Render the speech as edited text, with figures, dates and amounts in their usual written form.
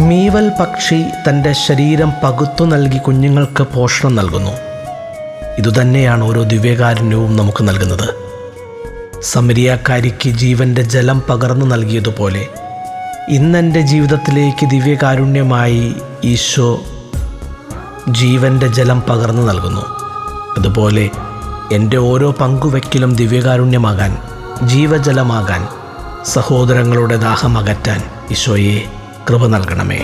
മീവൽ പക്ഷി തൻ്റെ ശരീരം പകുത്തു നൽകി കുഞ്ഞുങ്ങൾക്ക് പോഷണം നൽകുന്നു. ഇതുതന്നെയാണ് ഓരോ ദിവ്യകാരുണ്യവും നമുക്ക് നൽകുന്നത്. സമരിയാക്കാരിക്ക് ജീവൻ്റെ ജലം പകർന്നു നൽകിയതുപോലെ ഇന്നെൻ്റെ ജീവിതത്തിലേക്ക് ദിവ്യകാരുണ്യമായി ഈശോ ജീവൻ്റെ ജലം പകർന്നു നൽകുന്നു. അതുപോലെ എൻ്റെ ഓരോ പങ്കുവയ്ക്കലും ദിവ്യകാരുണ്യമാകാൻ, ജീവജലമാകാൻ, സഹോദരങ്ങളുടെ ദാഹമകറ്റാൻ ഈശോയെ കൃപ നൽകണമേ.